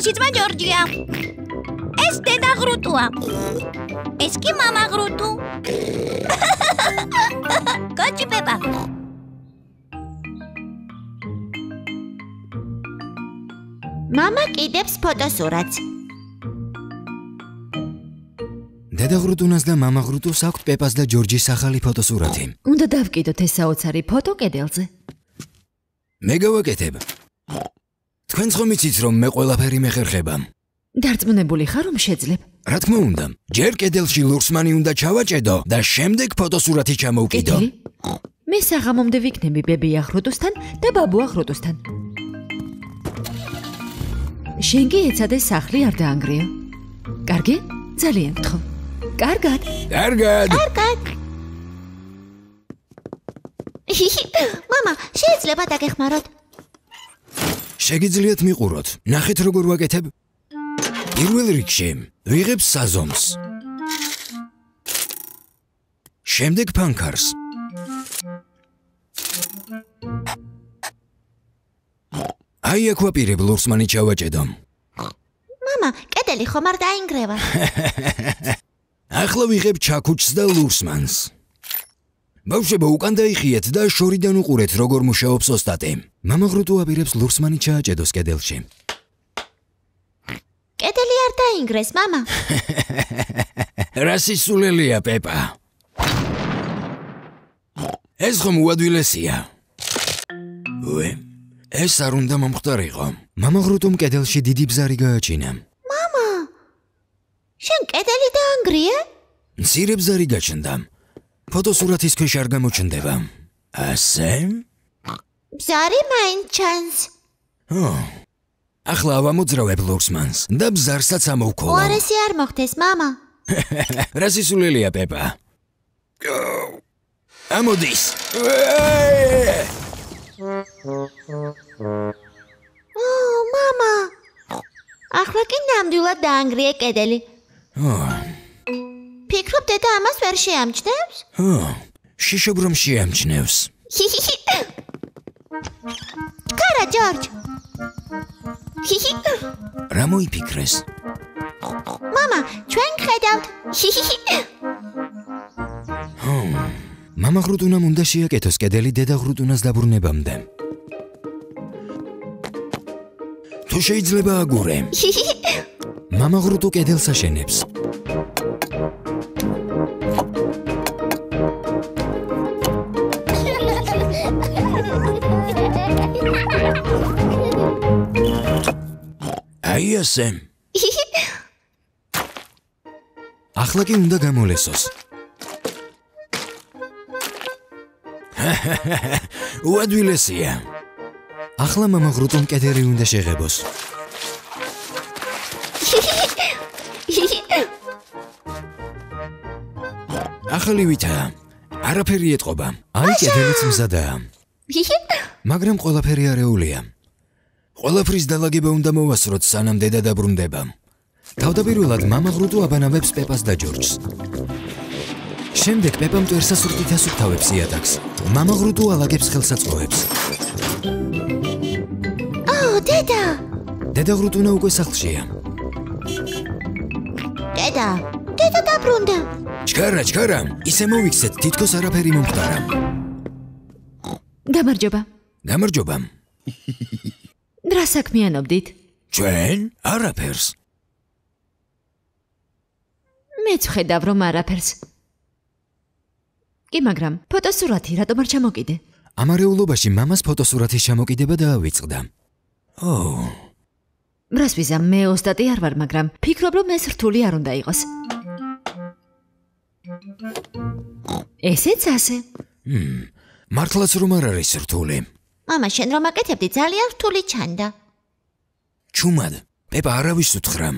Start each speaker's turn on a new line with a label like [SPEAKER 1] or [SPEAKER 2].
[SPEAKER 1] უფროსი ძმა ჯორჯია. ეს დედა ღრუტუა. ეს კი მამა ღრუტუ. კოჩი პეპა. მამა კიდებს ფოტოსურათს.
[SPEAKER 2] დედა ღრუტუნას და მამა ღრუტუს აქვთ პეპას და ჯორჯის ახალი ფოტოსურათი.
[SPEAKER 3] უნდა დავკიდოთ ეს საოცარი ფოტო კედელზე.
[SPEAKER 2] მე გავაკეთებ. თქვენც ხომ იცით რომ მე ყველაფერი მეხერხება.
[SPEAKER 3] დარწმუნებული ხარ რომ შეძლებ?
[SPEAKER 2] რა თქმა უნდა, ჯერ კედელში ლურსმანი უნდა ჩავაჭედო და შემდეგ ფოტოსურათი ჩამოვკიდო.
[SPEAKER 3] მე საღამომდე ვიქნები ბებია ღრუტუსთან და ბაბუა ღრუტუსთან. შენ კი ეცადე სახლი არ დაანგრიო. კარგი? ძალიან გთხოვ. კარგად.
[SPEAKER 2] კარგად.
[SPEAKER 1] მამა, შეიძლება დაგეხმაროთ?
[SPEAKER 2] შეგიძლიათ მიყუროთ. ნახეთ როგორ ვაკეთებ. პირველ რიგში ვიღებ საზომს. შემდეგ ფანქარს. აი აქ ვაპირებ ლურსმანი ჩავაჭედო.
[SPEAKER 1] მამა, კედელი ხომ არ დაინგრევა?
[SPEAKER 2] ახლა ვიღებ ჩაქუჩს და ლურსმანს. ბავშვებო, უკან დაიხიეთ და შორიდან უყურეთ როგორ მუშაობს ოსტატი. მამა ღრუტუ აპირებს ლურსმანი ჩააჭედოს კედელში.
[SPEAKER 1] კედელი არ დაინგრეს, მამა.
[SPEAKER 2] რა სისულელია, პეპა. ეს ხომ უადვილესია. ეს არ უნდა მომხდარიყო. მამა ღრუტუმ კედელში დიდი ბზარი გააჩინა.
[SPEAKER 1] მამა, შენ კედელი დაანგრიე?
[SPEAKER 2] მცირე ბზარი გაჩნდა. ფოტოსურათის ქვეშ არ გამოჩნდება. ასე?
[SPEAKER 1] ბზარი მაინც ჩანს.
[SPEAKER 2] ახლა ავამოძრავებ ლურსმანს და ბზარსაც ამოვქოლავ.
[SPEAKER 1] უარესი არ მოხდეს, მამა.
[SPEAKER 2] რა სისულელია, პეპა. ამოდის.
[SPEAKER 1] მამა. ახლა კი ნამდვილად დაანგრიე კედელი. ფიქრობ, დედა ამას ვერ შეამჩნევს?
[SPEAKER 2] შიშობრომ შეამჩნევს.
[SPEAKER 1] კარა, ჯორჯ.
[SPEAKER 2] რა მოიფიქრეს?
[SPEAKER 1] მამა, ჩვენ გხედავთ.
[SPEAKER 2] მამა ღრუტუნამ უნდა შეაკეთოს კედელი დედა ღრუტუნას დაბრუნებამდე. თუ შეიძლება აგურე. მამა ღრუტუ კედელს აშენებს. აი ასე. ახლა კი უნდა გამოლესოს. უადვილესია. ახლა მამა ღრუტუმ კედელი უნდა შეღებოს. ახალი ვითაა. არაფერი ეტყობა. აი კედელიც მზადაა. მაგრამ ყველაფერი არეულია. ყველაფრის დალაგება უნდა მოვასწროთ სანამ დედა დაბრუნდება. თავდაპირველად მამა ღრუტუ აბანავებს პეპას და ჯორჯს. შემდეგ პეპა მტვერსასრუტით ასუფთავებს იატაკს. მამა ღრუტუ ალაგებს ხელსაწყოებს.
[SPEAKER 1] დედა!
[SPEAKER 2] დედა ღრუტუნა უკვე სახლშია.
[SPEAKER 1] დედა დაბრუნდა.
[SPEAKER 2] ჩქარა, ისე მოვიქცეთ, თითქოს არაფერი მომხდარა. გამარჯობა.
[SPEAKER 3] რა საქმიანობდით?
[SPEAKER 2] ჩვენ? არაფერს.
[SPEAKER 3] მეც ვხედავ რომ არაფერს. კი, მაგრამ ფოტოსურათი რატომ არ ჩამოკიდე?
[SPEAKER 2] ამ არეულობაში მამას ფოტოსურათის ჩამოკიდება დაავიწყდა.
[SPEAKER 3] რას ვიზამ, მე ოსტატი არ ვარ, მაგრამ ფიქრობ რომ ეს რთული არ უნდა იყოს. ესეც ასე.
[SPEAKER 2] მართლაც რომ არ არის რთული.
[SPEAKER 1] მამა, შენ რომ აკეთებდი, ძალიან რთული ჩანდა.
[SPEAKER 2] ჩუმად, პეპა არავის უთხრამ.